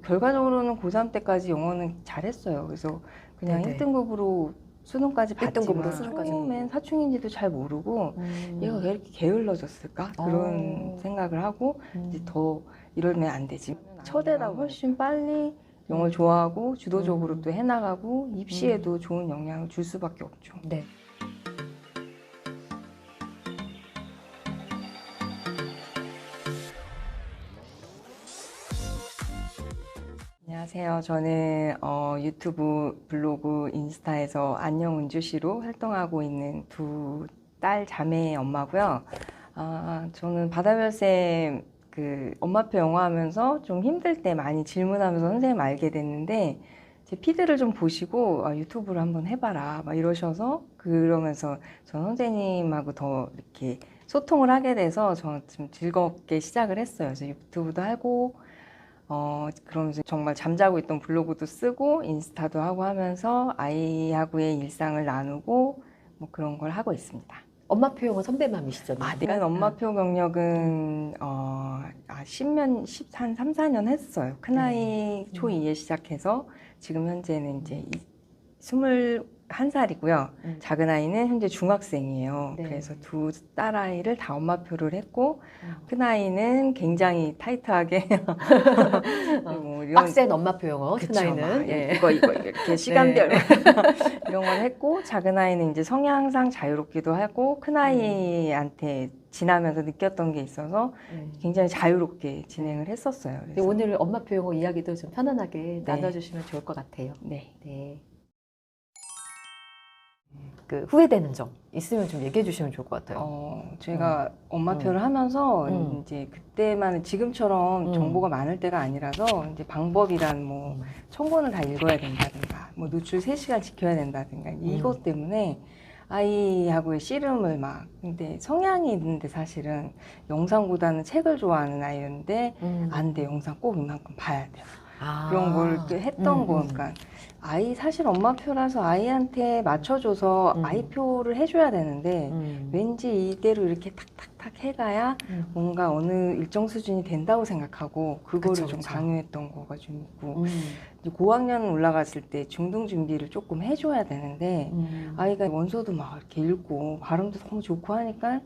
결과적으로는 고3 때까지 영어는 잘했어요. 그래서 그냥 네네. 1등급으로 수능까지 1등급으로 봤지만 수능까지. 처음엔 사춘기인지도 잘 모르고 얘가 왜 이렇게 게을러졌을까? 그런 생각을 하고 이제 더 이러면 안 되지. 첫에다 훨씬 빨리 영어를 좋아하고 주도적으로 또 해나가고 입시에도 좋은 영향을 줄 수밖에 없죠. 네. 안녕하세요. 저는 유튜브, 블로그, 인스타에서 안녕 은주씨로 활동하고 있는 두 딸 자매의 엄마고요. 저는 바다별쌤 엄마표 영어 하면서 좀 힘들 때 많이 질문하면서 선생님 알게 됐는데 제 피드를 좀 보시고 유튜브를 한번 해봐라 막 이러셔서 그러면서 전 선생님하고 더 이렇게 소통을 하게 돼서 저는 좀 즐겁게 시작을 했어요. 그래서 유튜브도 하고 그러면서 정말 잠자고 있던 블로그도 쓰고 인스타도 하고 하면서 아이하고의 일상을 나누고 뭐 그런 걸 하고 있습니다. 엄마표 영어 선배맘이시잖아요. 내가 엄마표 경력은 한 3, 4년 했어요. 큰아이 초2에 시작해서 지금 현재는 이제 21살이고요. 작은아이는 현재 중학생이에요. 네. 그래서 두 딸아이를 다 엄마표를 했고 큰아이는 굉장히 타이트하게 뭐 이런 빡센 엄마표 영어, 그쵸, 큰아이는. 예. 이거 이렇게 시간별 네. 이런 걸 했고 작은아이는 이제 성향상 자유롭기도 하고 큰아이한테 지나면서 느꼈던 게 있어서 굉장히 자유롭게 진행을 했었어요. 네, 그래서 오늘 엄마표 영어 이야기도 좀 편안하게 네. 나눠주시면 좋을 것 같아요. 네. 네. 후회되는 점 있으면 좀 얘기해 주시면 좋을 것 같아요. 제가 엄마표를 하면서 이제 그때만 지금처럼 정보가 많을 때가 아니라서 이제 방법이란 뭐 청권을 다 읽어야 된다든가 뭐 노출 3시간 지켜야 된다든가 이것 때문에 아이하고의 씨름을 근데 성향이 있는데 사실은 영상보다는 책을 좋아하는 아이였는데 안 돼, 영상 꼭 이만큼 봐야 돼요. 그런 걸 했던 거. 그러니까 사실 엄마표라서 아이한테 맞춰줘서 아이표를 해줘야 되는데 왠지 이대로 이렇게 탁탁탁 해가야 뭔가 어느 일정 수준이 된다고 생각하고 그거를 그쵸, 좀 그쵸. 강요했던 거가 좀 있고 이제 고학년 올라갔을 때 중등 준비를 조금 해줘야 되는데 아이가 원서도 막 이렇게 읽고 발음도 너무 좋고 하니까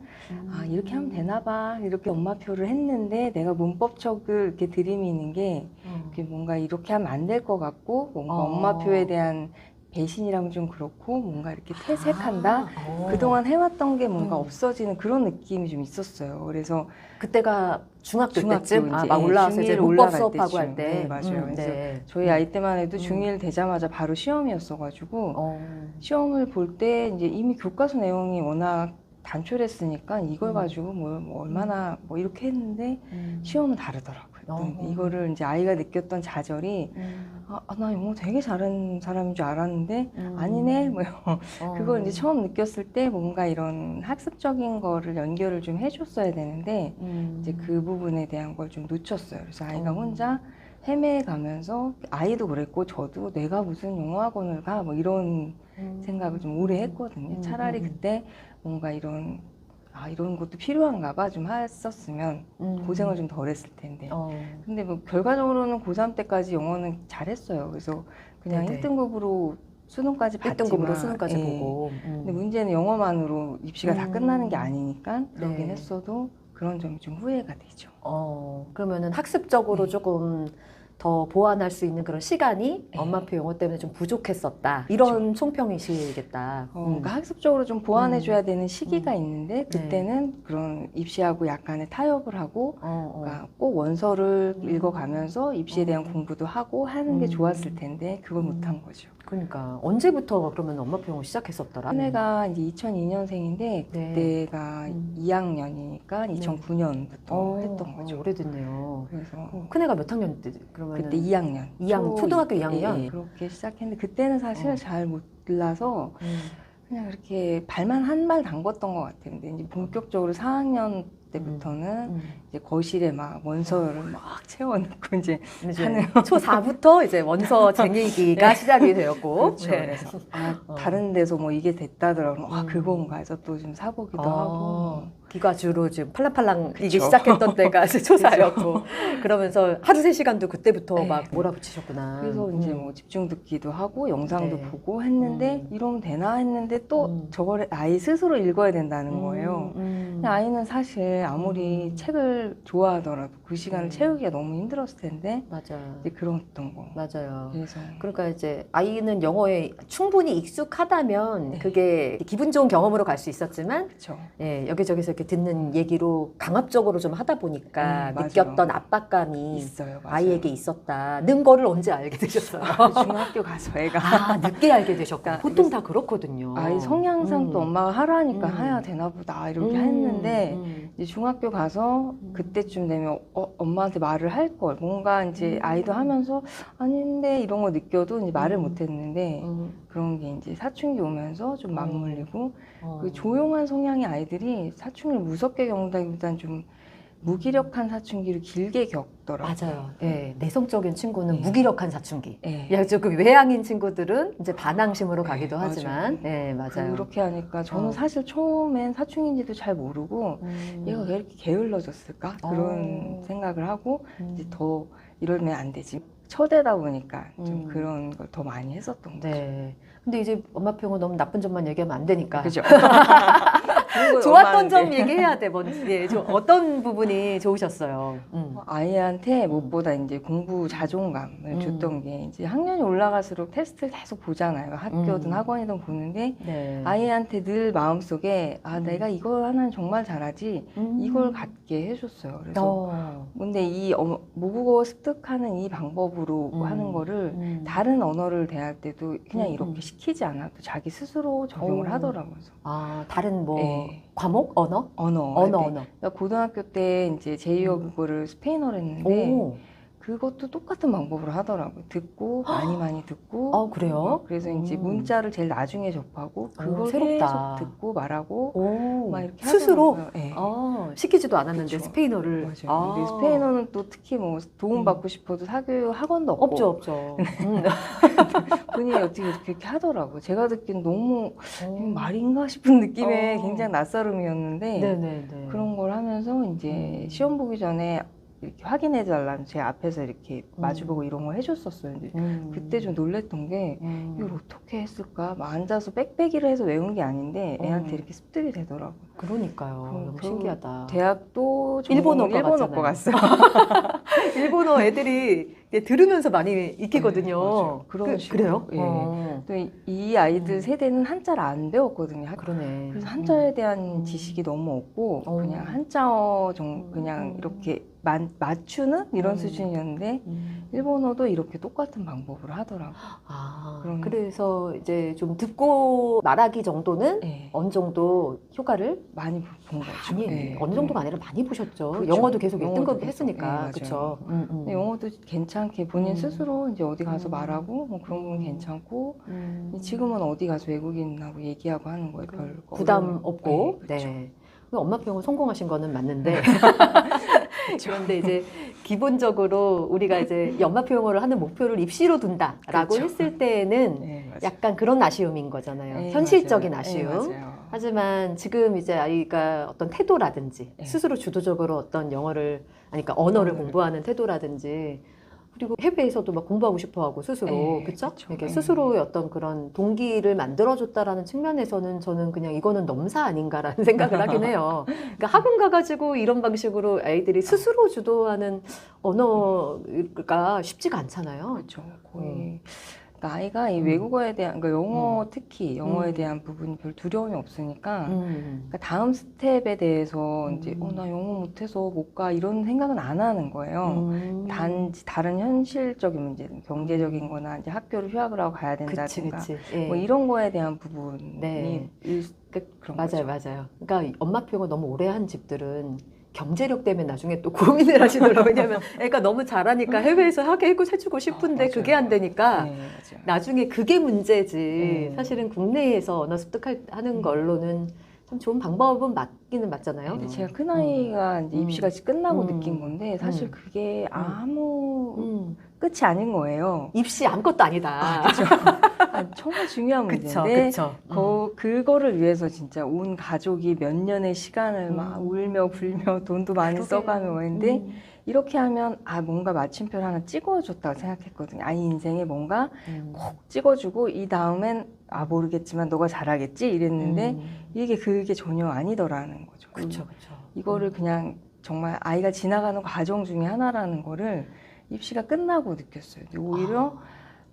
이렇게 하면 되나 봐 이렇게 엄마표를 했는데 내가 문법적으로 이렇게 들이미는 게 그게 뭔가 이렇게 하면 안 될 것 같고 뭔가 엄마표에 대한 배신이라면 좀 그렇고 뭔가 이렇게 퇴색한다 그동안 해왔던 게 뭔가 없어지는 그런 느낌이 좀 있었어요. 그래서 그때가 중학교 때쯤 이제 막 올라와서 이제 중1 문법 올라갈 수업하고 때쯤. 할 때. 네, 맞아요. 그래서 네. 저희 아이 때만 해도 중1 되자마자 바로 시험이었어가지고 시험을 볼 때 이제 이미 교과서 내용이 워낙 단촐했으니까 이걸 가지고 뭐 얼마나 뭐 이렇게 했는데 시험은 다르더라고요. 이거를 이제 아이가 느꼈던 좌절이 나 영어 되게 잘하는 사람인 줄 알았는데 아니네 뭐 그걸 이제 처음 느꼈을 때 뭔가 이런 학습적인 거를 연결을 좀 해줬어야 되는데 이제 그 부분에 대한 걸 좀 놓쳤어요. 그래서 아이가 혼자 헤매가면서 아이도 그랬고 저도 내가 무슨 영어 학원을 가 뭐 이런 생각을 좀 오래 했거든요. 차라리 그때 뭔가 이런 것도 필요한가 봐 좀 했었으면 고생을 좀 덜 했을 텐데 근데 뭐 결과적으로는 고3 때까지 영어는 잘했어요. 그래서 그냥 네네. 1등급으로 수능까지 1등급으로 봤지만 수능까지 보고. 근데 문제는 영어만으로 입시가 다 끝나는 게 아니니까 그러긴 네. 했어도 그런 점이 좀 후회가 되죠. 그러면은 학습적으로 조금 더 보완할 수 있는 그런 시간이 엄마표 영어 때문에 좀 부족했었다. 이런 총평이시겠다. 그러니까 학습적으로 좀 보완해줘야 되는 시기가 있는데 그때는 그런 입시하고 약간의 타협을 하고 그러니까 꼭 원서를 읽어가면서 입시에 대한 공부도 하고 하는 게 좋았을 텐데 그걸 못한 거죠. 그러니까 언제부터 그러면 엄마표 영어 시작했었더라? 큰애가 이제 2002년생인데 그때가 2학년이니까 2009년부터 했던 거죠. 오래됐네요. 그래서 큰애가 몇 학년 때 그러면? 그때 2학년. 초등학교 2학년? 그렇게 시작했는데 그때는 사실 잘 몰라서 그냥 이렇게 발만 한 발 담궜던 것 같아요. 근데 이제 본격적으로 4학년 때부터는 이제 거실에 막 원서를 막 채워놓고 이제 하는 초4부터 이제 원서 쟁이기가 시작이 되었고 그렇죠. 그래서 다른 데서 뭐 이게 됐다더라고 그건가 해서 또 좀 사보기도 하고 기과주로 지금 팔랑팔랑 이기 그쵸. 시작했던 때가 이제 초사였고 그러면서 하루 3시간도 그때부터 막 몰아붙이셨구나. 그래서 이제 뭐 집중 듣기도 하고 영상도 보고 했는데 이러면 되나 했는데 또 저걸 아이 스스로 읽어야 된다는 거예요. 근데 아이는 사실 아무리 책을 좋아하더라도 그 시간을 채우기가 너무 힘들었을 텐데 맞아요. 이제 그랬던 거. 맞아요. 그래서 그러니까 이제 아이는 영어에 충분히 익숙하다면 그게 기분 좋은 경험으로 갈 수 있었지만 그렇죠. 예, 여기저기서 이렇게 듣는 얘기로 강압적으로 좀 하다 보니까 맞아요. 느꼈던 압박감이 있어요. 맞아요. 아이에게 있었다는 거를 언제 알게 되셨어요? 중학교 가서 애가 늦게 알게 되셨구나. 보통 다 그렇거든요. 아이 성향상 또 엄마가 하라니까 해야 되나 보다 이렇게 했는데 이제 중학교 가서 그때쯤 되면 엄마한테 말을 할 걸 뭔가 이제 아이도 하면서 아닌데 이런 거 느껴도 이제 말을 못 했는데 그런 게 이제 사춘기 오면서 좀 맞물리고 그 조용한 성향의 아이들이 사춘기를 무섭게 겪는다기보다는 좀 무기력한 사춘기를 길게 겪더라고요. 맞아요. 예, 내성적인 친구는 무기력한 사춘기. 예. 조금 외향인 친구들은 이제 반항심으로 가기도 맞아요. 하지만, 예, 맞아요. 그렇게 하니까 저는 사실 처음엔 사춘기인지도 잘 모르고 얘가 왜 이렇게 게을러졌을까 그런 생각을 하고 이제 더 이러면 안 되지. 첫애다 보니까 좀 그런 걸 더 많이 했었던 거죠. 네. 근데 이제 엄마 표현은 너무 나쁜 점만 얘기하면 안 되니까. 그죠? 좋았던 점 얘기해야 돼, 먼저. 예, 어떤 부분이 좋으셨어요? 아이한테 무엇보다 이제 공부 자존감을 줬던 게 이제 학년이 올라갈수록 테스트를 계속 보잖아요. 학교든 학원이든 보는데 네. 아이한테 늘 마음속에 내가 이걸 하나는 정말 잘하지 이걸 갖게 해줬어요. 그래서 근데 이 모국어 습득하는 이 방법으로 하는 거를 다른 언어를 대할 때도 그냥 이렇게 시키지 않아도 자기 스스로 적용을 하더라고요. 다른 뭐 네. 과목? 언어? 언어. 그러니까 고등학교 때 이제 제2외 국어를 스페인어로 했는데 그것도 똑같은 방법으로 하더라고요. 듣고 많이 듣고. 그래요? 그래서 이제 문자를 제일 나중에 접하고 그걸 새롭다. 계속 듣고 말하고 막 이렇게 스스로? 하더라고요. 네. 시키지도 않았는데 그쵸. 스페인어를. 맞아요. 근데 스페인어는 또 특히 뭐 도움받고 싶어도 사교육 학원도 없고. 없죠. 본인이 어떻게 이렇게 하더라고요. 제가 듣기엔 너무 말인가 싶은 느낌의 굉장히 낯설음이었는데 네네네. 그런 걸 하면서 이제 시험 보기 전에 이렇게 확인해 달라는 제 앞에서 이렇게 마주보고 이런 걸 해줬었어요. 근데 그때 좀 놀랬던 게 이걸 어떻게 했을까? 막 앉아서 빽빽이를 해서 외운 게 아닌데 애한테 이렇게 습득이 되더라고요. 그러니까요. 너무 신기하다. 대학도 일본어과 갔어요. 일본어 애들이 들으면서 많이 익히거든요. 그래요? 예. 또 이 아이들 세대는 한자를 안 배웠거든요. 그러네. 그래서 한자에 대한 지식이 너무 없고 그냥 한자어 그냥 이렇게 맞추는 이런 수준이었는데 일본어도 이렇게 똑같은 방법으로 하더라고요. 그래서 이제 좀 듣고 말하기 정도는 어느 정도 효과를 많이 본 거죠. 어느 정도가 아니라 많이 보셨죠. 그렇죠. 영어도 계속 1등급 영어도 했으니까. 그렇죠. 영어도 괜찮게 본인 스스로 이제 어디 가서 말하고 뭐 그런 건 괜찮고 지금은 어디 가서 외국인하고 얘기하고 하는 거에 별 부담 없고. 그렇죠. 네. 엄마 표현 성공하신 거는 맞는데 그런데 이제 기본적으로 우리가 이제 연마 표현어를 하는 목표를 입시로 둔다라고 그렇죠. 했을 때는 약간 그런 아쉬움인 거잖아요. 현실적인 아쉬움. 하지만 지금 이제 아이가 어떤 태도라든지 스스로 주도적으로 어떤 그러니까 언어를 공부하는 태도라든지 그리고 해외에서도 막 공부하고 싶어하고 스스로 그렇죠? 이렇게 스스로의 어떤 그런 동기를 만들어줬다라는 측면에서는 저는 그냥 이거는 넘사 아닌가라는 생각을 하긴 해요. 그러니까 학원 가가지고 이런 방식으로 아이들이 스스로 주도하는 언어가 쉽지가 않잖아요. 그렇죠. 거의. 그러니까 아이가 이 외국어에 대한, 그러니까 영어 특히 영어에 대한 부분이 별 두려움이 없으니까, 그러니까 다음 스텝에 대해서 이제 나 영어 못해서 못 가 이런 생각은 안 하는 거예요. 단지 다른 현실적인 문제, 경제적인거나 이제 학교를 휴학을 하고 가야 된다든가, 뭐 이런 거에 대한 부분이 그런 거죠. 맞아요. 그러니까 엄마 표현을 너무 오래 한 집들은. 경제력 때문에 나중에 또 고민을 하시더라고요. 왜냐하면 애가 너무 잘하니까 해외에서 하게 해주고 싶은데 그게 안 되니까 나중에 그게 문제지. 사실은 국내에서 언어 습득하는 걸로는 참 좋은 방법은 맞기는 맞잖아요. 근데 제가 큰아이가 이제 입시가 끝나고 느낀 건데 사실 그게 아무 끝이 아닌 거예요. 입시 아무것도 아니다. 그렇죠. 정말 중요한 문제인데 그쵸. 그거를 위해서 진짜 온 가족이 몇 년의 시간을 막 울며 불며 돈도 많이 써가며 했는데 이렇게 하면 뭔가 마침표를 하나 찍어줬다고 생각했거든요. 아이 인생에 뭔가 꼭 찍어주고 이 다음엔 모르겠지만 너가 잘하겠지 이랬는데 그게 전혀 아니더라는 거죠. 그렇죠. 이거를 그냥 정말 아이가 지나가는 과정 중에 하나라는 거를 입시가 끝나고 느꼈어요. 오히려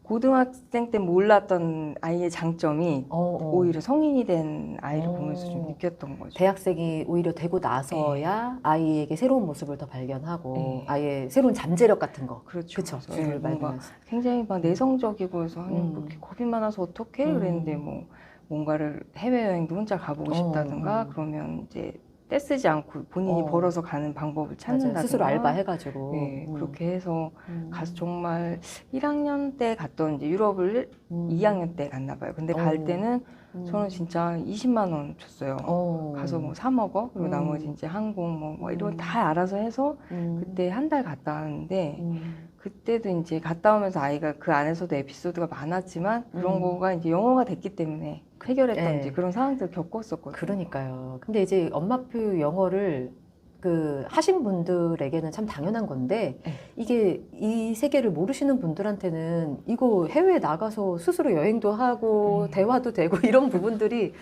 고등학생 때 몰랐던 아이의 장점이 오히려 성인이 된 아이를 보면서 좀 느꼈던 거죠. 대학생이 오히려 되고 나서야 아이에게 새로운 모습을 더 발견하고 아이의 새로운 잠재력 같은 거. 그렇죠. 뭔가 굉장히 막 내성적이고 해서 그렇게 겁이 많아서 어떡해? 그랬는데 뭔가를 해외여행도 혼자 가보고 싶다든가 그러면 이제 떼쓰지 않고 본인이 벌어서 가는 방법을 찾는다든가 스스로 알바해가지고 그렇게 해서 가서 정말 1학년 때 갔던 이제 유럽을 2학년 때 갔나 봐요. 근데 갈 때는 저는 진짜 20만 원 줬어요. 가서 뭐 사 먹어 그리고 나머지 이제 항공 뭐 이런 다 알아서 해서 그때 한 달 갔다 왔는데 그때도 이제 갔다 오면서 아이가 그 안에서도 에피소드가 많았지만 그런 거가 이제 영어가 됐기 때문에 해결했던지 그런 상황들을 겪었었거든요. 그러니까요. 근데 이제 엄마표 영어를 하신 분들에게는 참 당연한 건데 이게 이 세계를 모르시는 분들한테는 이거 해외에 나가서 스스로 여행도 하고 대화도 되고 이런 부분들이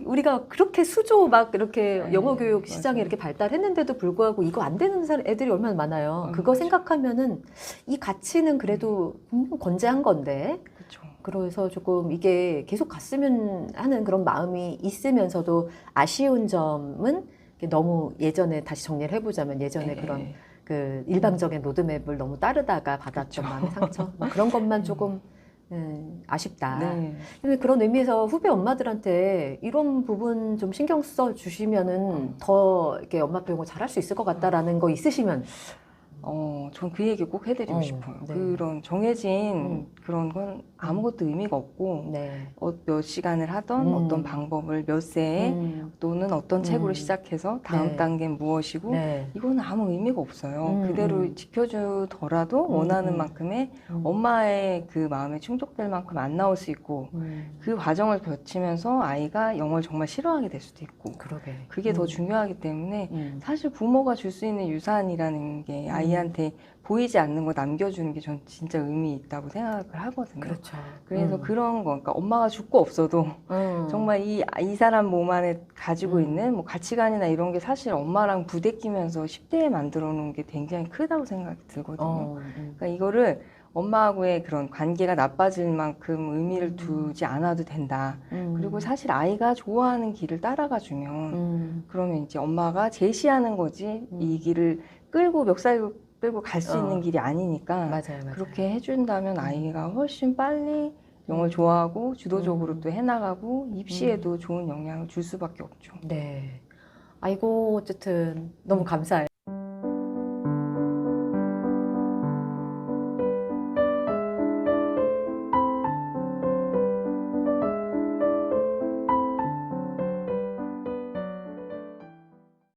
우리가 그렇게 수조 막 이렇게 영어 교육 시장이 이렇게 발달했는데도 불구하고 이거 안 되는 애들이 얼마나 많아요. 그거 생각하면은 이 가치는 그래도 분명 건재한 건데. 그래서 조금 이게 계속 갔으면 하는 그런 마음이 있으면서도 아쉬운 점은 너무 예전에 다시 정리를 해보자면 예전에 그런 일방적인 로드맵을 너무 따르다가 받았던 마음의 상처 그런 것만 조금 아쉽다. 근데 그런 의미에서 후배 엄마들한테 이런 부분 좀 신경 써 주시면은 더 이렇게 엄마표 영어 잘할 수 있을 것 같다라는 거 있으시면. 전 그 얘기 꼭 해드리고 싶어요. 그런 정해진 그런 건 아무것도 의미가 없고 몇 시간을 하던 어떤 방법을 몇 세에 또는 어떤 책으로 시작해서 다음 단계는 무엇이고 이건 아무 의미가 없어요. 그대로 지켜주더라도 원하는 만큼의 엄마의 그 마음에 충족될 만큼 안 나올 수 있고 그 과정을 거치면서 아이가 영어를 정말 싫어하게 될 수도 있고 그게 더 중요하기 때문에 사실 부모가 줄 수 있는 유산이라는 게 아이한테 보이지 않는 거 남겨주는 게 전 진짜 의미 있다고 생각을 하거든요. 그래서 그런 거, 그러니까 엄마가 죽고 없어도 정말 이 사람 몸 안에 가지고 있는 뭐 가치관이나 이런 게 사실 엄마랑 부대끼면서 10대에 만들어 놓은 게 굉장히 크다고 생각이 들거든요. 그러니까 이거를 엄마하고의 그런 관계가 나빠질 만큼 의미를 두지 않아도 된다. 그리고 사실 아이가 좋아하는 길을 따라가 주면 그러면 이제 엄마가 제시하는 거지 이 길을 끌고 멱살 끌고 갈 수 있는 길이 아니니까 그렇게 해준다면 아이가 훨씬 빨리 영어를 좋아하고 주도적으로 또 해나가고 입시에도 좋은 영향을 줄 수밖에 없죠. 아이고 어쨌든 너무 감사해요.